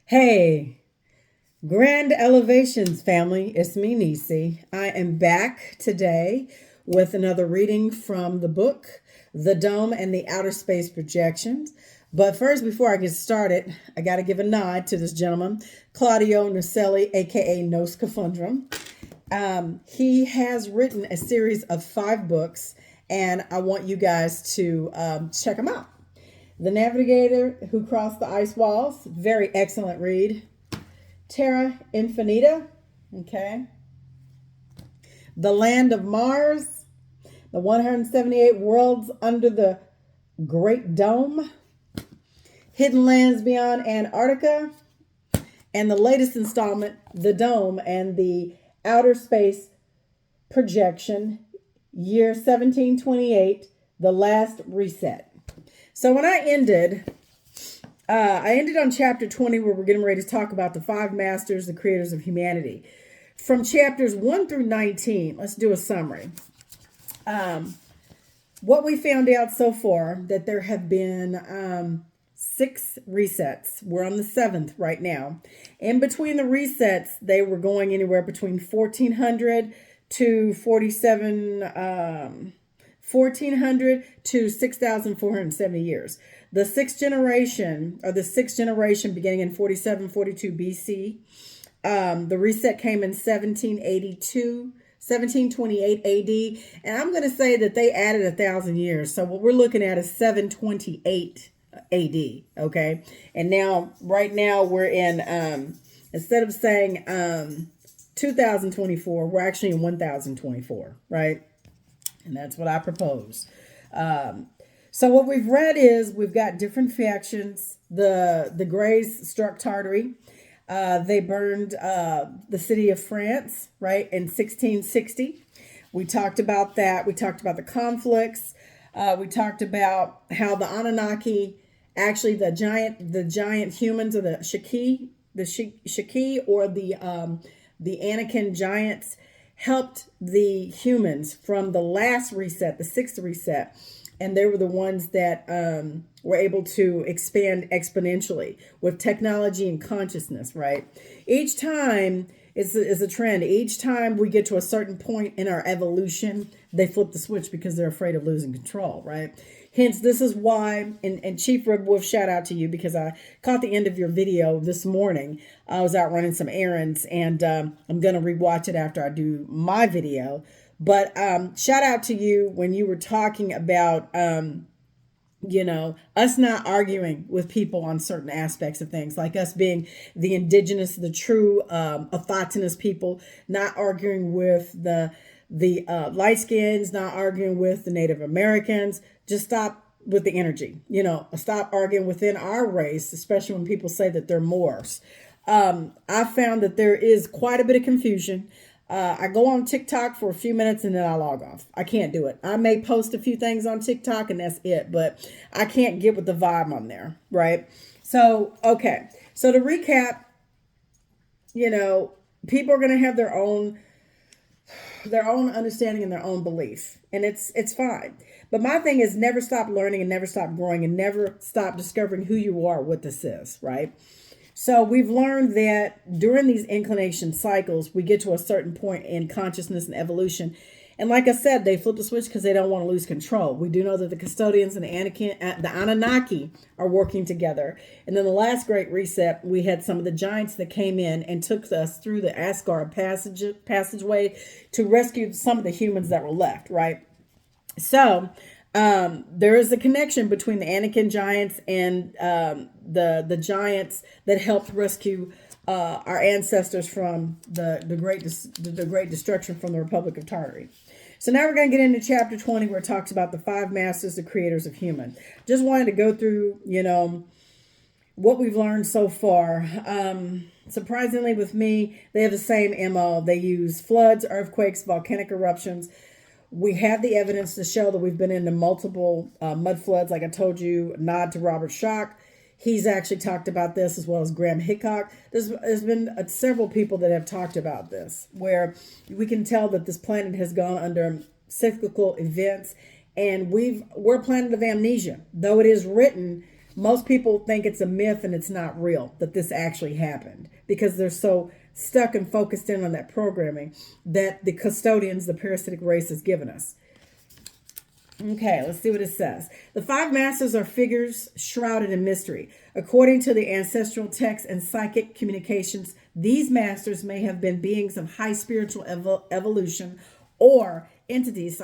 Hey, Grand Elevations family, it's me, Nisi. I am back today with another reading from the book, The Dome and the Outer Space Projections. But first, before I get started, I got to give a nod to this gentleman, Claudio Naselli, aka Nos Confundren. He has written a series of 5 books, and I want you guys to check them out. The Navigator Who Crossed the Ice Walls, very excellent read. Terra Infinita, okay. The Land of Mars, the 178 Worlds Under the Great Dome, Hidden Lands Beyond Antarctica, and the latest installment, The Dome and the Outer Space Projection, year 1728, The Last Reset. So when I ended on chapter 20, where we're getting ready to talk about the 5 masters, the creators of humanity. From chapters 1 through 19, let's do a summary. What we found out so far, that there have been 6 resets. We're on the 7th right now. In between the resets, they were going anywhere between 1400 to 1400 to 6,470 years. The sixth generation beginning in 4742 BC. The reset came in 1728 AD. And I'm going to say that they added 1,000 years. So what we're looking at is 728 AD. Okay. And now, right now, we're in, instead of saying 2024, we're actually in 1024, right? And that's what I propose. So what we've read is we've got different factions. The Greys struck Tartary. They burned the city of France, right, in 1660. We talked about that. We talked about the conflicts. We talked about how the Anunnaki, actually the giant humans, or the Shaki, or the Anakin giants, helped the humans from the last reset, the 6th reset. And they were the ones that were able to expand exponentially with technology and consciousness, right? Each time is a trend. Each time we get to a certain point in our evolution, they flip the switch because they're afraid of losing control, right? Hence, this is why, and Chief Red Wolf, shout out to you, because I caught the end of your video this morning. I was out running some errands, and I'm going to rewatch it after I do my video. But shout out to you when you were talking about, us not arguing with people on certain aspects of things, like us being the indigenous, the true autochthonous people, not arguing with the light skins, not arguing with the Native Americans. Just stop with the energy, stop arguing within our race, especially when people say that they're Moors. I found that there is quite a bit of confusion. I go on TikTok for a few minutes and then I log off. I can't do it. I may post a few things on TikTok and that's it, but I can't get with the vibe on there, right? So, okay. So to recap, people are going to have their own understanding and their own belief, and it's fine. But my thing is, never stop learning and never stop growing and never stop discovering who you are, what this is, right? So we've learned that during these inclination cycles, we get to a certain point in consciousness and evolution. And like I said, they flip the switch because they don't want to lose control. We do know that the custodians and the Anunnaki are working together. And then the last great reset, we had some of the giants that came in and took us through the Asgard passageway to rescue some of the humans that were left, right? So there is a connection between the Anakin giants and the giants that helped rescue our ancestors from the great destruction from the Republic of Tartary. So now we're going to get into chapter 20, where it talks about the 5 masters, the creators of human. Just wanted to go through, what we've learned so far. Surprisingly, with me, they have the same MO. They use floods, earthquakes, volcanic eruptions. We have the evidence to show that we've been into multiple mud floods. Like I told you, nod to Robert Schoch. He's actually talked about this, as well as Graham Hickok. There's been several people that have talked about this, where we can tell that this planet has gone under cyclical events, and we're a planet of amnesia. Though it is written most people think it's a myth and it's not real that this actually happened because they're so stuck and focused in on that programming that the custodians, the parasitic race, has given us. Okay, let's see what it says. The five masters are figures shrouded in mystery. According to the ancestral texts and psychic communications, these masters may have been beings of high spiritual evolution or entities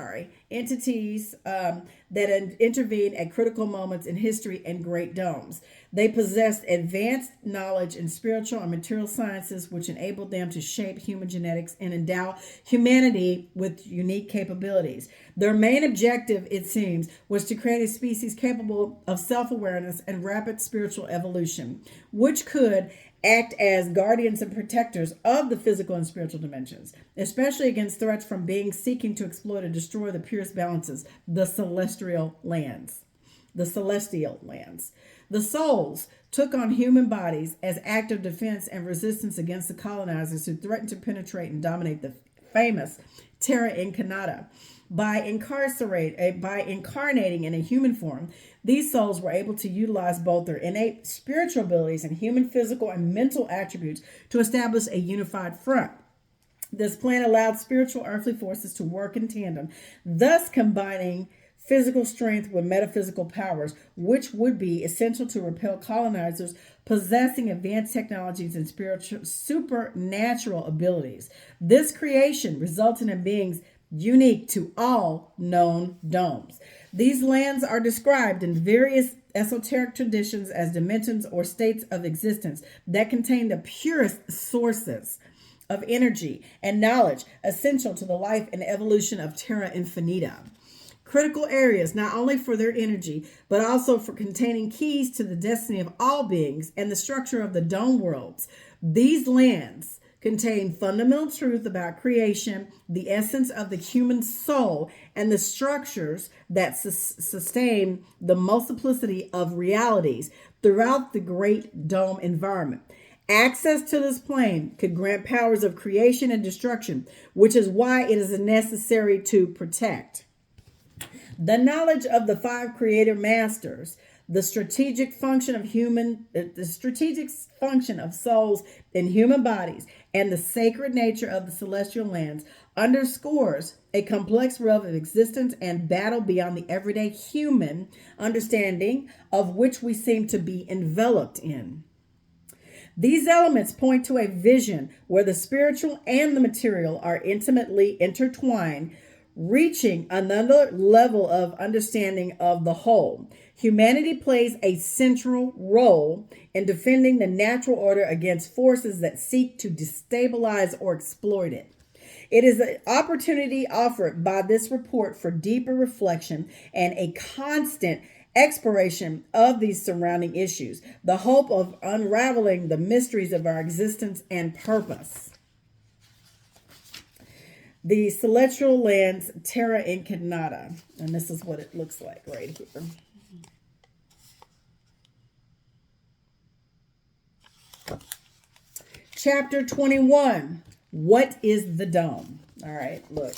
that intervene at critical moments in history and great domes. They possessed advanced knowledge in spiritual and material sciences, which enabled them to shape human genetics and endow humanity with unique capabilities. Their main objective, it seems, was to create a species capable of self-awareness and rapid spiritual evolution, which could act as guardians and protectors of the physical and spiritual dimensions, especially against threats from beings seeking to exploit and destroy the purest balances, the celestial lands. The celestial lands. The souls took on human bodies as act of defense and resistance against the colonizers who threatened to penetrate and dominate the famous Terra Incarnata. By incarnating in a human form, these souls were able to utilize both their innate spiritual abilities and human physical and mental attributes to establish a unified front. This plan allowed spiritual earthly forces to work in tandem, thus combining physical strength with metaphysical powers, which would be essential to repel colonizers possessing advanced technologies and spiritual supernatural abilities. This creation resulted in beings unique to all known domes. These lands are described in various esoteric traditions as dimensions or states of existence that contain the purest sources of energy and knowledge essential to the life and evolution of Terra Infinita. Critical areas not only for their energy, but also for containing keys to the destiny of all beings and the structure of the dome worlds. These lands contain fundamental truth about creation, the essence of the human soul, and the structures that sustain the multiplicity of realities throughout the great dome environment. Access to this plane could grant powers of creation and destruction, which is why it is necessary to protect. The knowledge of the five creator masters, the strategic function of souls in human bodies, and the sacred nature of the celestial lands underscores a complex realm of existence and battle beyond the everyday human understanding of which we seem to be enveloped in. These elements point to a vision where the spiritual and the material are intimately intertwined, reaching another level of understanding of the whole. Humanity plays a central role in defending the natural order against forces that seek to destabilize or exploit it. It is an opportunity offered by this report for deeper reflection and a constant exploration of these surrounding issues, the hope of unraveling the mysteries of our existence and purpose. The celestial lands, Terra Incarnata. And this is what it looks like right here. Chapter 21. What is the dome? All right, look.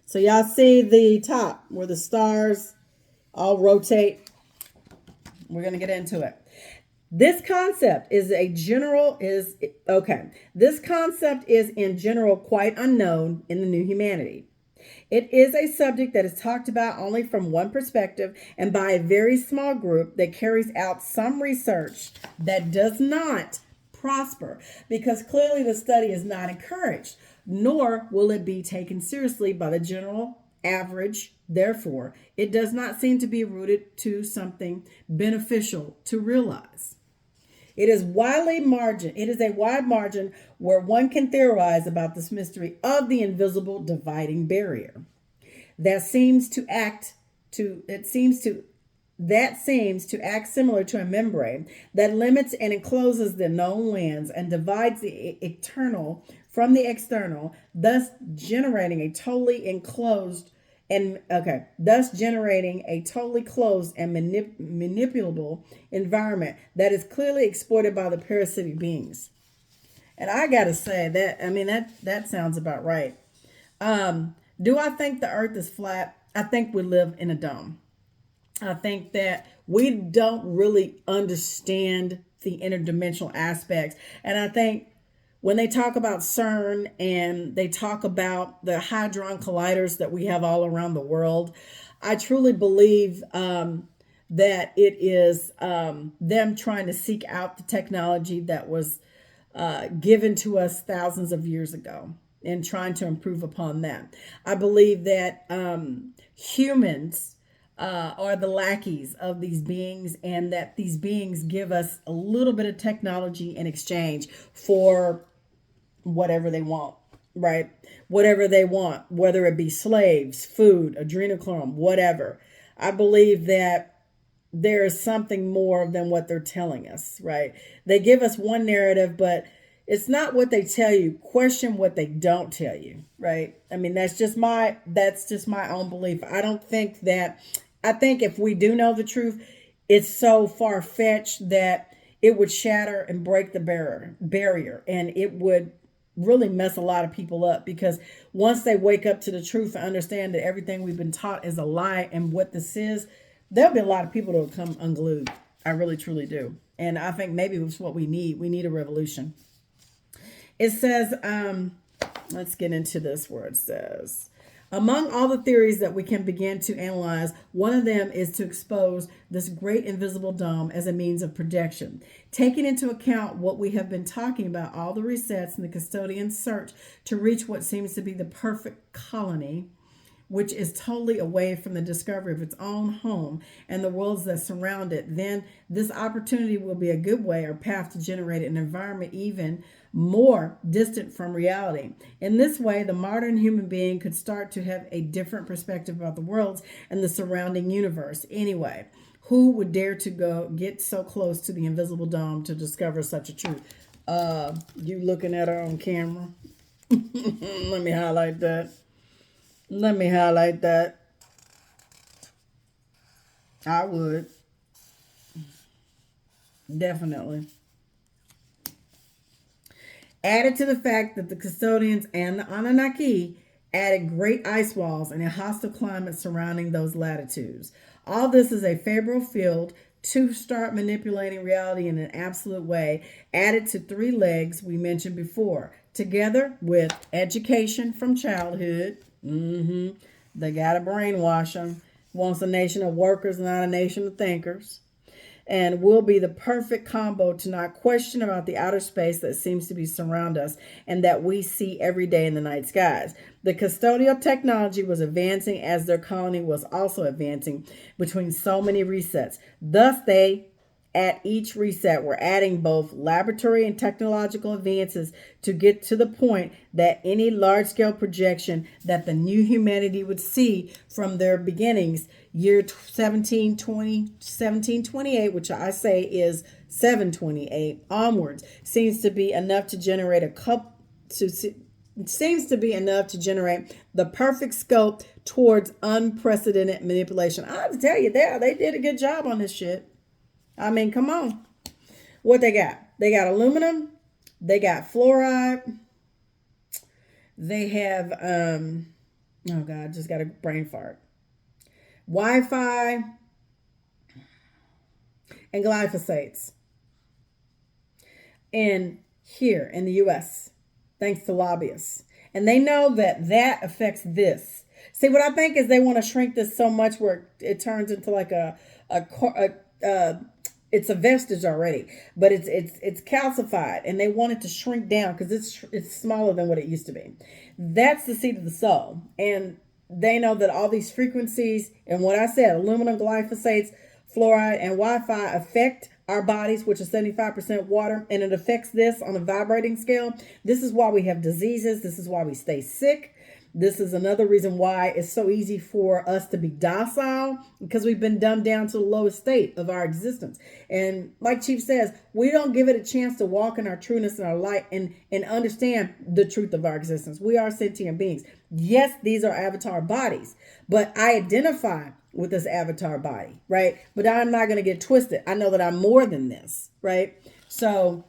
So y'all see the top where the stars all rotate. We're going to get into it. This concept is in general quite unknown in the new humanity. It is a subject that is talked about only from one perspective and by a very small group that carries out some research that does not prosper because clearly the study is not encouraged, nor will it be taken seriously by the general average. Therefore, it does not seem to be rooted to something beneficial to realize. It is a wide margin where one can theorize about this mystery of the invisible dividing barrier that seems to act similar to a membrane that limits and encloses the known lands and divides the eternal from the external, thus generating a totally closed and manipulable environment that is clearly exploited by the parasitic beings. And I gotta say that sounds about right. Do I think the earth is flat? I think we live in a dome. I think that we don't really understand the interdimensional aspects. And I think when they talk about CERN and they talk about the hadron colliders that we have all around the world, I truly believe that it is them trying to seek out the technology that was given to us thousands of years ago and trying to improve upon that. I believe that humans are the lackeys of these beings, and that these beings give us a little bit of technology in exchange for whatever they want, right? Whatever they want, whether it be slaves, food, adrenochrome, whatever. I believe that there is something more than what they're telling us, right? They give us one narrative, but it's not what they tell you. Question what they don't tell you, right? I mean, that's just my own belief. I think if we do know the truth, it's so far-fetched that it would shatter and break the barrier, and it would really mess a lot of people up, because once they wake up to the truth and understand that everything we've been taught is a lie and what this is, there'll be a lot of people that will come unglued. I really, truly do. And I think maybe it's what we need. We need a revolution. It says, let's get into this where it says, among all the theories that we can begin to analyze, one of them is to expose this great invisible dome as a means of projection. Taking into account what we have been talking about, all the resets and the custodian's search to reach what seems to be the perfect colony, which is totally away from the discovery of its own home and the worlds that surround it, then this opportunity will be a good way or path to generate an environment even more distant from reality. In this way, the modern human being could start to have a different perspective about the worlds and the surrounding universe. Anyway, who would dare to go get so close to the invisible dome to discover such a truth? You looking at her on camera? Let me highlight that. Let me highlight that. I would. Definitely. Added to the fact that the custodians and the Anunnaki added great ice walls and a hostile climate surrounding those latitudes. All this is a favorable field to start manipulating reality in an absolute way, added to three legs we mentioned before, together with education from childhood. They got to brainwash them. Wants a nation of workers, not a nation of thinkers. And will be the perfect combo to not question about the outer space that seems to be surround us and that we see every day in the night skies. The custodial technology was advancing as their colony was also advancing between so many resets. Thus, they at each reset were adding both laboratory and technological advances to get to the point that any large-scale projection that the new humanity would see from their beginnings, year 1728, which I say is 728 onwards, seems to be enough to generate the perfect scope towards unprecedented manipulation. I have to tell you, they did a good job on this shit. I mean, come on. What they got? They got aluminum. They got fluoride. They have, oh God, just got a brain fart. Wi-Fi and glyphosates. And here in the U.S., thanks to lobbyists. And they know that affects this. See, what I think is they want to shrink this so much where it turns into like it's a vestige already, but it's calcified, and they want it to shrink down because it's smaller than what it used to be. That's the seed of the soul, and they know that all these frequencies and what I said, aluminum, glyphosates, fluoride, and Wi-Fi affect our bodies, which is 75% water, and it affects this on a vibrating scale. This is why we have diseases. This is why we stay sick. This is another reason why it's so easy for us to be docile, because we've been dumbed down to the lowest state of our existence. And like Chief says, we don't give it a chance to walk in our trueness and our light and understand the truth of our existence. We are sentient beings. Yes, these are avatar bodies, but I identify with this avatar body, right? But I'm not going to get twisted. I know that I'm more than this, right? So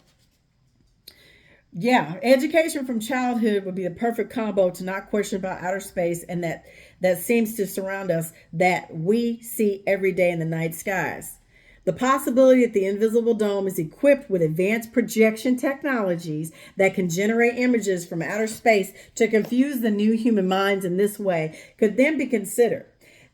Yeah, education from childhood would be the perfect combo to not question about outer space and that seems to surround us that we see every day in the night skies. The possibility that the invisible dome is equipped with advanced projection technologies that can generate images from outer space to confuse the new human minds in this way could then be considered.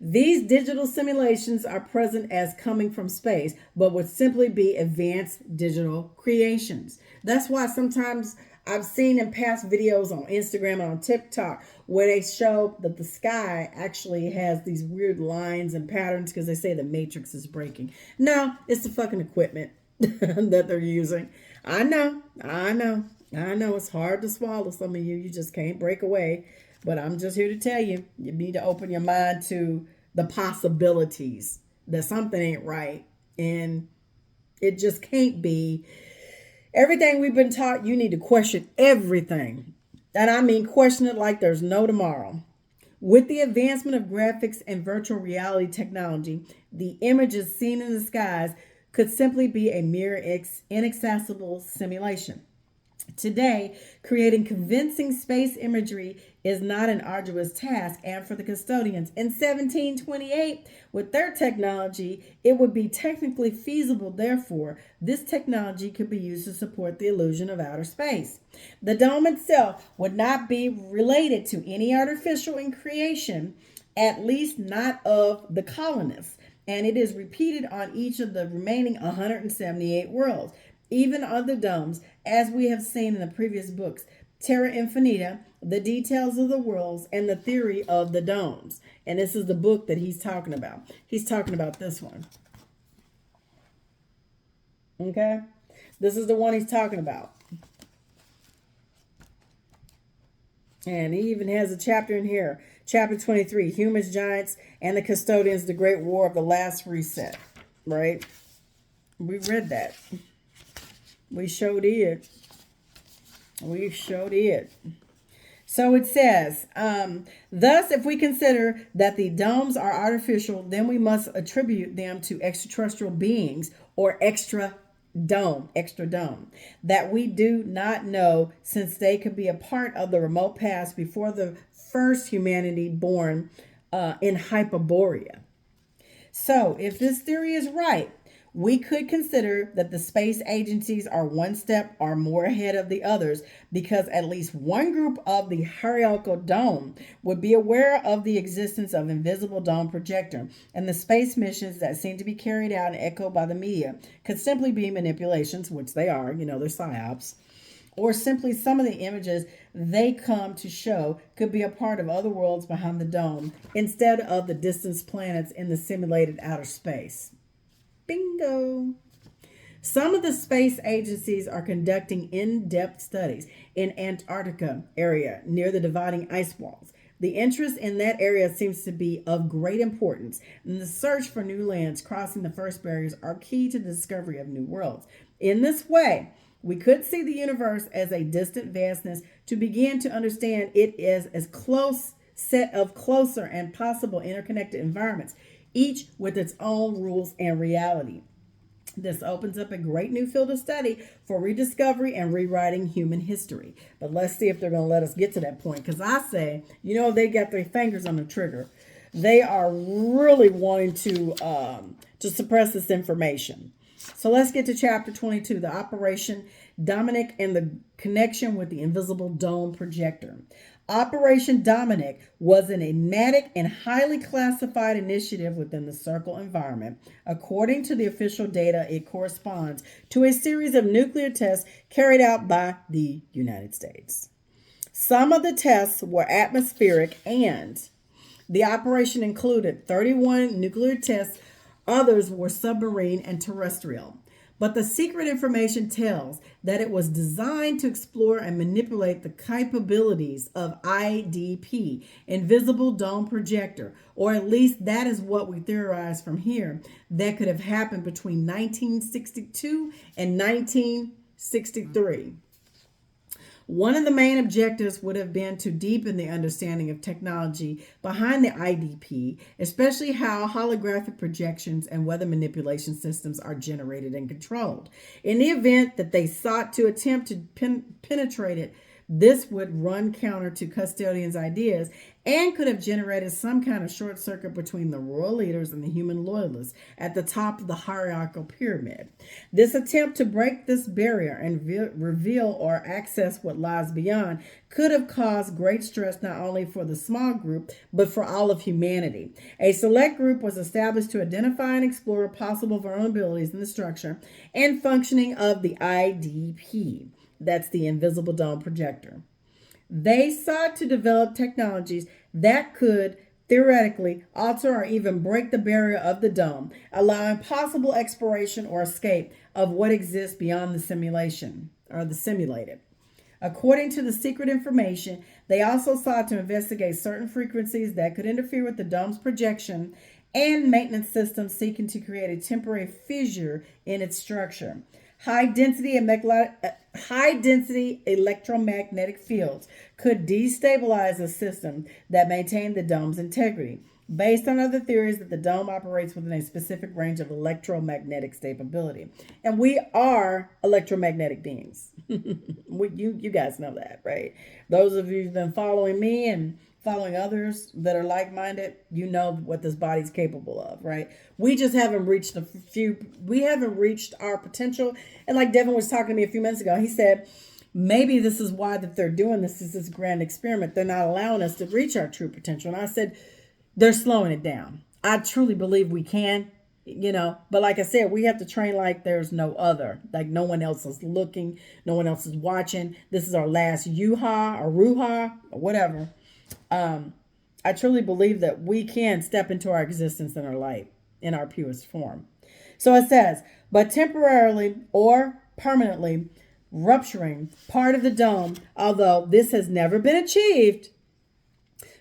These digital simulations are present as coming from space, but would simply be advanced digital creations. That's why sometimes I've seen in past videos on Instagram and on TikTok where they show that the sky actually has these weird lines and patterns because they say the matrix is breaking. No, it's the fucking equipment that they're using. I know it's hard to swallow. Some of you just can't break away. But I'm just here to tell you, you need to open your mind to the possibilities that something ain't right. And it just can't be. Everything we've been taught, you need to question everything. And I mean, question it like there's no tomorrow. With the advancement of graphics and virtual reality technology, the images seen in the skies could simply be a mere inaccessible simulation. Today, creating convincing space imagery is not an arduous task, and for the custodians in 1728, with their technology, it would be technically feasible. Therefore, this technology could be used to support the illusion of outer space. The dome itself would not be related to any artificial in creation, at least not of the colonists, and it is repeated on each of the remaining 178 worlds. Even other domes, as we have seen in the previous books, Terra Infinita, the details of the worlds, and the theory of the domes. And this is the book that he's talking about. He's talking about this one. Okay? This is the one he's talking about. And he even has a chapter in here. Chapter 23, Humans, Giants, and the Custodians, the Great War of the Last Reset. Right? We read that. We showed it. So it says, thus, if we consider that the domes are artificial, then we must attribute them to extraterrestrial beings or extra dome, that we do not know, since they could be a part of the remote past before the first humanity born in Hyperborea. So if this theory is right, we could consider that the space agencies are one step or more ahead of the others, because at least one group of the hierarchical dome would be aware of the existence of invisible dome projector, and the space missions that seem to be carried out and echoed by the media could simply be manipulations, which they are, they're psyops, or simply some of the images they come to show could be a part of other worlds behind the dome instead of the distant planets in the simulated outer space. Bingo. Some of the space agencies are conducting in-depth studies in Antarctica area near the dividing ice walls. The interest in that area seems to be of great importance, and the search for new lands crossing the first barriers are key to the discovery of new worlds. In this way, we could see the universe as a distant vastness to begin to understand it as close set of closer and possible interconnected environments, each with its own rules and reality. This opens up a great new field of study for rediscovery and rewriting human history. But let's see if they're going to let us get to that point. Because I say, they got their fingers on the trigger. They are really wanting to suppress this information. So let's get to chapter 22, the Operation Dominic and the connection with the invisible dome projector. Operation Dominic was an enigmatic and highly classified initiative within the Circle environment. According to the official data, it corresponds to a series of nuclear tests carried out by the United States. Some of the tests were atmospheric, and the operation included 31 nuclear tests. Others were submarine and terrestrial. But the secret information tells that it was designed to explore and manipulate the capabilities of IDP, invisible dome projector, or at least that is what we theorize from here, that could have happened between 1962 and 1963. One of the main objectives would have been to deepen the understanding of technology behind the IDP, especially how holographic projections and weather manipulation systems are generated and controlled. In the event that they sought to attempt to penetrate it, this would run counter to custodians' ideas and could have generated some kind of short circuit between the royal leaders and the human loyalists at the top of the hierarchical pyramid. This attempt to break this barrier and reveal or access what lies beyond could have caused great stress not only for the small group, but for all of humanity. A select group was established to identify and explore possible vulnerabilities in the structure and functioning of the IDP. That's the invisible dome projector. They sought to develop technologies that could theoretically alter or even break the barrier of the dome, allowing possible exploration or escape of what exists beyond the simulation or the simulated. According to the secret information, they also sought to investigate certain frequencies that could interfere with the dome's projection and maintenance systems, seeking to create a temporary fissure in its structure. High density electromagnetic fields could destabilize a system that maintained the dome's integrity, based on other theories that the dome operates within a specific range of electromagnetic stability. And we are electromagnetic beings. You guys know that, right? Those of you who've been following me and following others that are like-minded, you know what this body's capable of, right? We just haven't reached our potential. And like Devin was talking to me a few minutes ago, he said, maybe this is why that they're doing this grand experiment. They're not allowing us to reach our true potential. And I said, they're slowing it down. I truly believe we can, but like I said, we have to train like there's no other, like no one else is looking, no one else is watching. This is our last yuha or ruha or whatever. I truly believe that we can step into our existence in our light, in our purest form. So it says, but temporarily or permanently rupturing part of the dome, although this has never been achieved,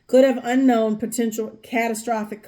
could have unknown potential catastrophic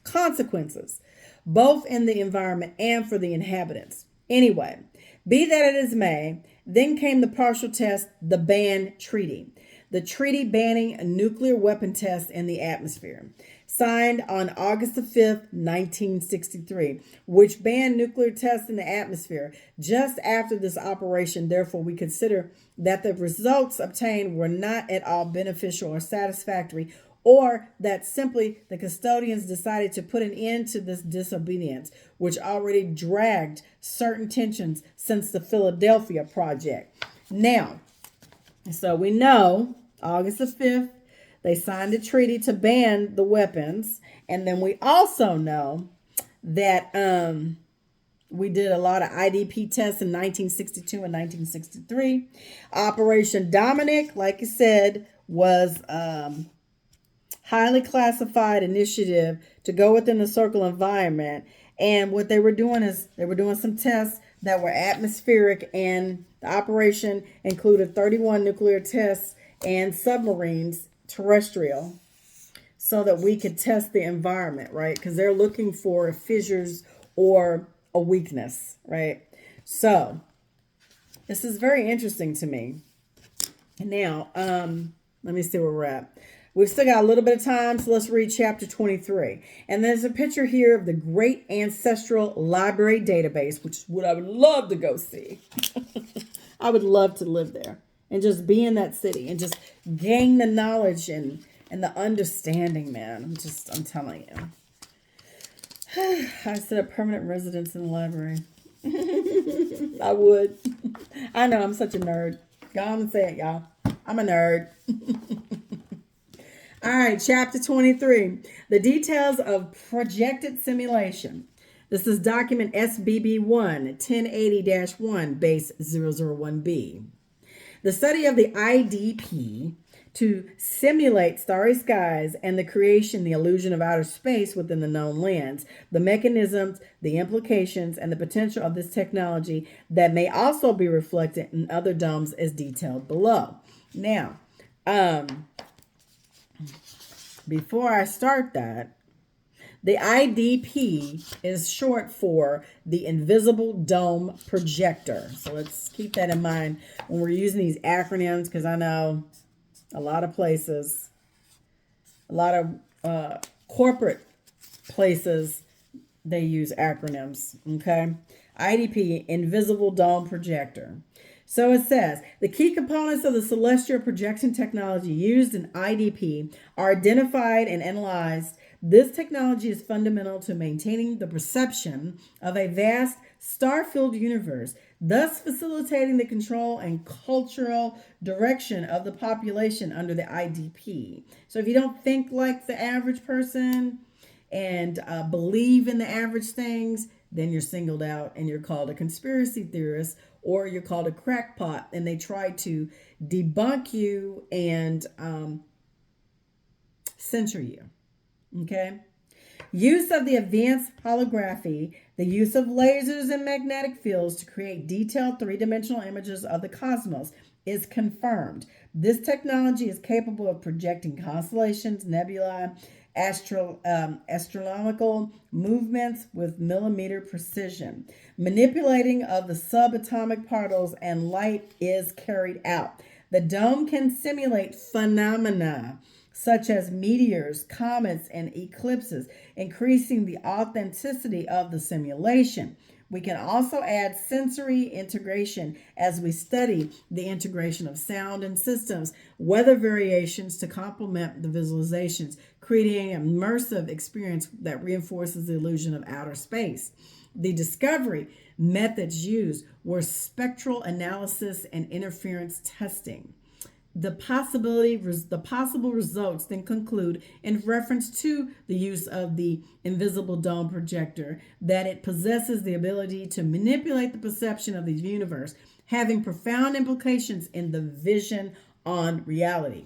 consequences, both in the environment and for the inhabitants. Anyway, be that it is may, then came the partial test, the ban treaty. The treaty banning a nuclear weapon test in the atmosphere, signed on August the 5th, 1963, which banned nuclear tests in the atmosphere. Just after this operation, therefore, we consider that the results obtained were not at all beneficial or satisfactory, or that simply the custodians decided to put an end to this disobedience, which already dragged certain tensions since the Philadelphia Project. Now, so we know August the 5th, they signed a treaty to ban the weapons. And then we also know that we did a lot of IDP tests in 1962 and 1963. Operation Dominic, like you said, was highly classified initiative to go within the circle environment. And what they were doing is they were doing some tests that were atmospheric, and the operation included 31 nuclear tests and submarines terrestrial, so that we could test the environment, right? Because they're looking for fissures or a weakness, right? So this is very interesting to me. And now, let me see where we're at. We've still got a little bit of time, so let's read chapter 23. And there's a picture here of the Great Ancestral Library Database, which is what I would love to go see. I would love to live there and just be in that city and just gain the knowledge and the understanding, man. I'm telling you. I said a permanent residence in the library. I would. I know, I'm such a nerd. Go on and say it, y'all. I'm a nerd. All right, chapter 23, the details of projected simulation. This is document SBB1 1080-1 base 001B. The study of the IDP to simulate starry skies and the creation, the illusion of outer space within the known lands, the mechanisms, the implications, and the potential of this technology that may also be reflected in other domes is detailed below. Now, before I start that, The IDP is short for the Invisible Dome Projector. So let's keep that in mind when we're using these acronyms, because I know a lot of places, a lot of corporate places, they use acronyms, okay? IDP, Invisible Dome Projector. So it says, the key components of the celestial projection technology used in IDP are identified and analyzed. This technology is fundamental to maintaining the perception of a vast star-filled universe, thus facilitating the control and cultural direction of the population under the IDP. So if you don't think like the average person and believe in the average things, then you're singled out and you're called a conspiracy theorist, or you're called a crackpot, and they try to debunk you and censor you. Okay? Use of the advanced holography, the use of lasers and magnetic fields to create detailed three-dimensional images of the cosmos is confirmed. This technology is capable of projecting constellations, nebulae, astronomical movements with millimeter precision. Manipulating of the subatomic particles and light is carried out. The dome can simulate phenomena such as meteors, comets, and eclipses, increasing the authenticity of the simulation. We can also add sensory integration as we study the integration of sound and systems, weather variations to complement the visualizations, creating an immersive experience that reinforces the illusion of outer space. The discovery methods used were spectral analysis and interference testing. The possible results then conclude, in reference to the use of the invisible dome projector, that it possesses the ability to manipulate the perception of the universe, having profound implications in the vision on reality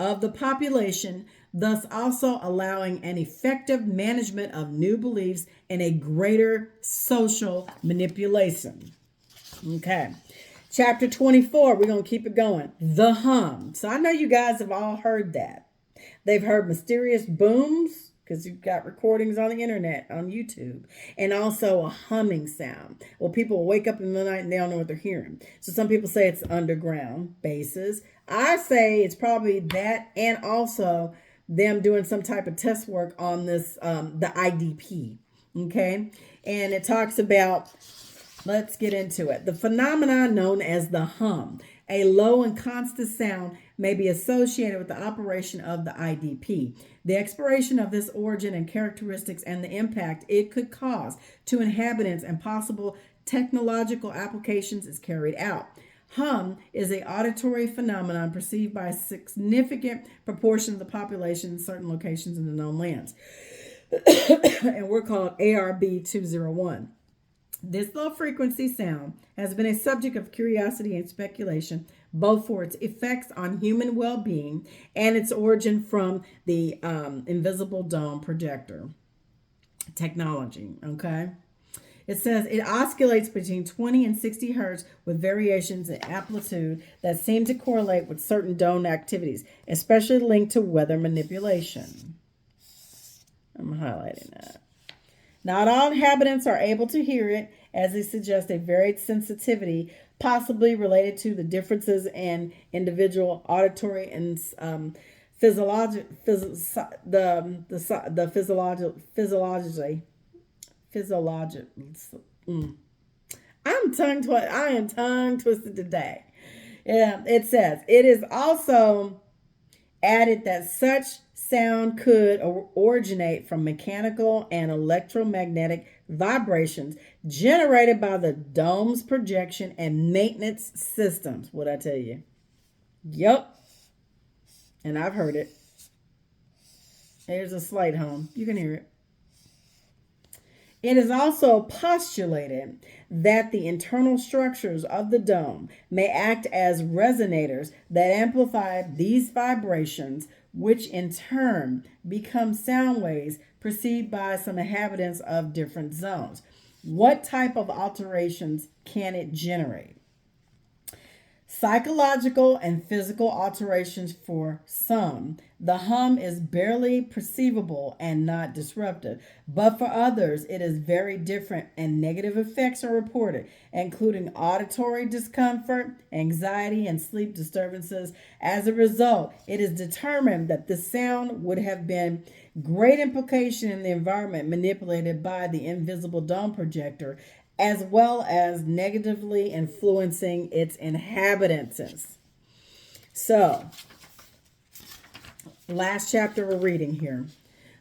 of the population, thus also allowing an effective management of new beliefs and a greater social manipulation. Okay. Chapter 24, we're going to keep it going. The hum. So I know you guys have all heard that. They've heard mysterious booms, because you've got recordings on the internet, on YouTube, and also a humming sound. Well, people will wake up in the night and they don't know what they're hearing. So some people say it's underground bases. I say it's probably that, and also them doing some type of test work on this, the IDP. Okay. And it talks about, let's get into it. The phenomenon known as the hum, a low and constant sound, may be associated with the operation of the IDP. The exploration of this origin and characteristics and the impact it could cause to inhabitants and possible technological applications is carried out. Hum is an auditory phenomenon perceived by a significant proportion of the population in certain locations in the known lands. And we're called ARB 201. This low frequency sound has been a subject of curiosity and speculation, both for its effects on human well-being and its origin from the invisible dome projector technology. Okay. It says it oscillates between 20 and 60 hertz with variations in amplitude that seem to correlate with certain dome activities, especially linked to weather manipulation. I'm highlighting that. Not all inhabitants are able to hear it, as they suggest a varied sensitivity, possibly related to the differences in individual auditory and physiology. I am tongue twisted today. Yeah, it says it is also added that such sound could originate from mechanical and electromagnetic vibrations generated by the dome's projection and maintenance systems. What'd I tell you? Yep. And I've heard it. Here's a slight hum. You can hear it. It is also postulated that the internal structures of the dome may act as resonators that amplify these vibrations, which in turn become sound waves perceived by some inhabitants of different zones. What type of alterations can it generate? Psychological and physical alterations for some. The hum is barely perceivable and not disruptive, but for others, it is very different and negative effects are reported, including auditory discomfort, anxiety, and sleep disturbances. As a result, it is determined that the sound would have been great implication in the environment manipulated by the invisible dome projector, as well as negatively influencing its inhabitants. So, last chapter we're reading here.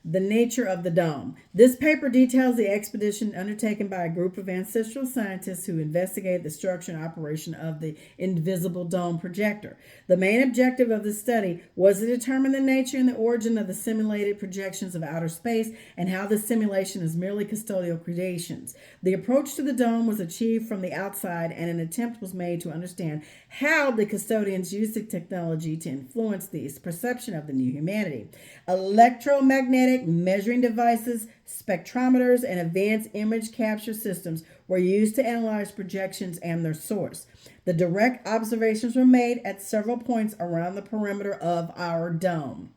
The nature of the dome. This paper details the expedition undertaken by a group of ancestral scientists who investigated the structure and operation of the invisible dome projector. The main objective of the study was to determine the nature and the origin of the simulated projections of outer space and how this simulation is merely custodial creations. The approach to the dome was achieved from the outside, and an attempt was made to understand how the custodians used the technology to influence the perception of the new humanity. Electromagnetic measuring devices, spectrometers, and advanced image capture systems were used to analyze projections and their source. The direct observations were made at several points around the perimeter of our dome,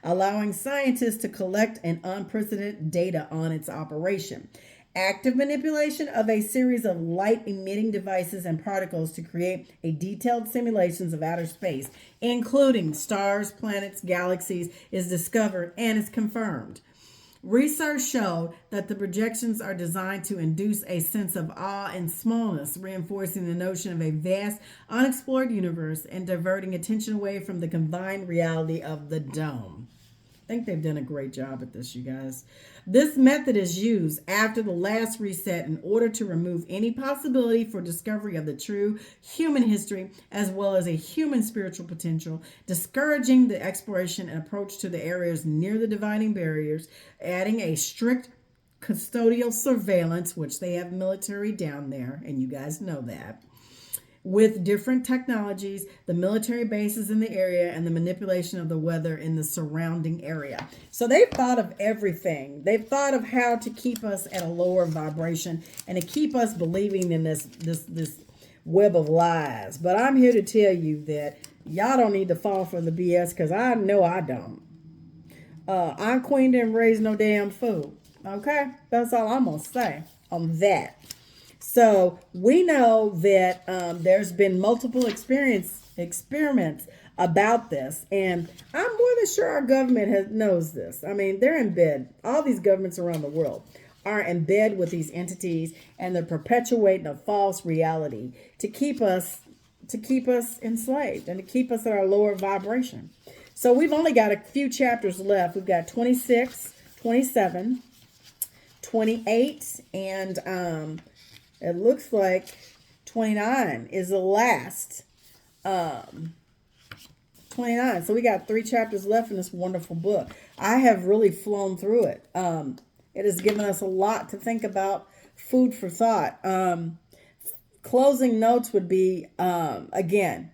allowing scientists to collect an unprecedented data on its operation. Active manipulation of a series of light-emitting devices and particles to create a detailed simulations of outer space, including stars, planets, galaxies, is discovered and is confirmed. Research showed that the projections are designed to induce a sense of awe and smallness, reinforcing the notion of a vast, unexplored universe and diverting attention away from the confined reality of the dome. I think they've done a great job at this, you guys. This method is used after the last reset in order to remove any possibility for discovery of the true human history as well as a human spiritual potential, discouraging the exploration and approach to the areas near the dividing barriers, adding a strict custodial surveillance, which they have military down there, and you guys know that, with different technologies, the military bases in the area, and the manipulation of the weather in the surrounding area. So they've thought of everything. They've thought of how to keep us at a lower vibration and to keep us believing in this web of lies. But I'm here to tell you that y'all don't need to fall for the BS, because I know I don't. Aunt Queen didn't raise no damn fool. Okay? That's all I'm going to say on that. So we know that there's been multiple experiments about this, and I'm more than sure our government knows this. I mean, they're in bed. All these governments around the world are in bed with these entities, and they're perpetuating a false reality to keep us enslaved and to keep us at our lower vibration. So we've only got a few chapters left. We've got 26, 27, 28, and it looks like 29 is the last 29. So we got 3 chapters left in this wonderful book. I have really flown through it. It has given us a lot to think about, food for thought. Closing notes would be, again,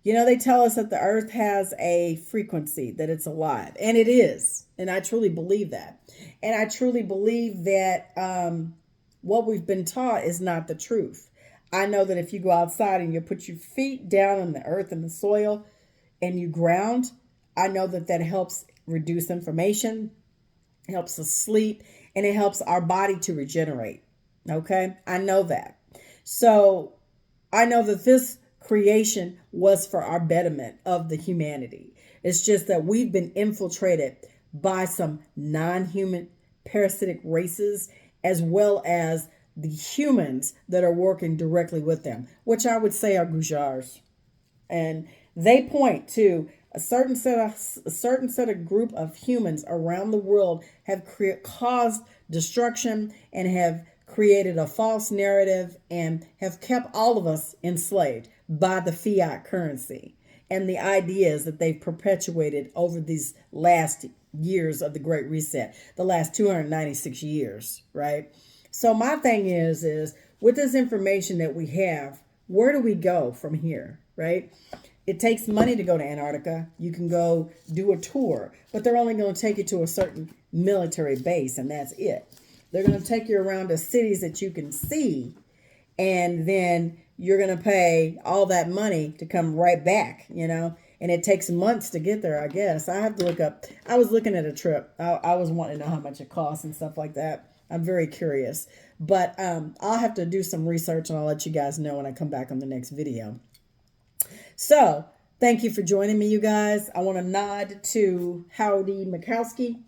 you know, they tell us that the earth has a frequency, that it's alive. And it is. And I truly believe that. And I truly believe that what we've been taught is not the truth. I know that if you go outside and you put your feet down on the earth and the soil and you ground, I know that that helps reduce inflammation, helps us sleep, and it helps our body to regenerate. Okay? I know that. So I know that this creation was for our betterment of the humanity. It's just that we've been infiltrated by some non-human parasitic races, as well as the humans that are working directly with them, which I would say are Gujars. And they point to a certain set of group of humans around the world have caused destruction and have created a false narrative and have kept all of us enslaved by the fiat currency and the ideas that they've perpetuated over these last years of the Great Reset, the last 296 years, right? So my thing is with this information that we have, where do we go from here, right? It takes money to go to Antarctica. You can go do a tour, but they're only going to take you to a certain military base, and that's it. They're going to take you around to cities that you can see, and then you're going to pay all that money to come right back, you know, and it takes months to get there, I guess. I have to look up. I was looking at a trip. I was wanting to know how much it costs and stuff like that. I'm very curious. But I'll have to do some research and I'll let you guys know when I come back on the next video. So thank you for joining me, you guys. I want to nod to Howdy Mikowski,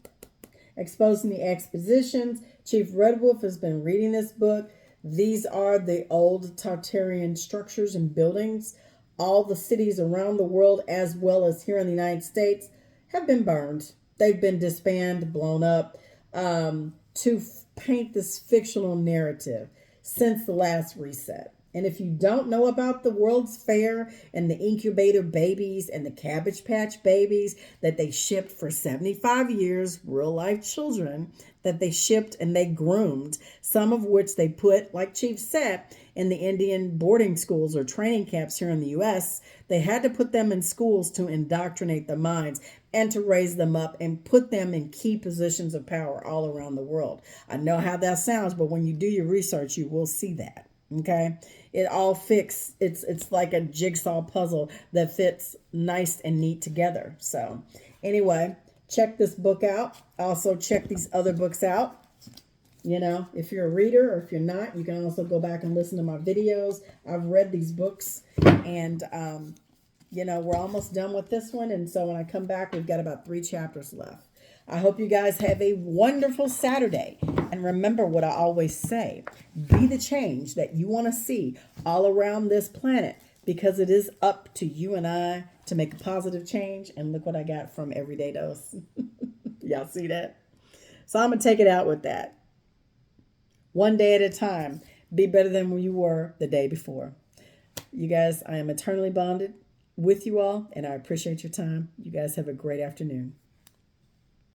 Exposing the Expositions. Chief Red Wolf has been reading this book. These are the old Tartarian structures and buildings. All the cities around the world, as well as here in the United States, have been burned. They've been disbanded, blown up, to paint this fictional narrative since the last reset. And if you don't know about the World's Fair and the incubator babies and the Cabbage Patch babies that they shipped for 75 years, real life children that they shipped and they groomed, some of which they put, like Chief said, in the Indian boarding schools or training camps here in the U.S., they had to put them in schools to indoctrinate the minds and to raise them up and put them in key positions of power all around the world. I know how that sounds, but when you do your research, you will see that. Okay, it all fits. It's like a jigsaw puzzle that fits nice and neat together. So anyway, check this book out. Also check these other books out. You know, if you're a reader or if you're not, you can also go back and listen to my videos. I've read these books and, you know, we're almost done with this one. And so when I come back, we've got about 3 chapters left. I hope you guys have a wonderful Saturday. And remember what I always say, be the change that you want to see all around this planet, because it is up to you and I to make a positive change. And look what I got from Everyday Dose. Y'all see that? So I'm going to take it out with that. One day at a time. Be better than you were the day before. You guys, I am eternally bonded with you all, and I appreciate your time. You guys have a great afternoon.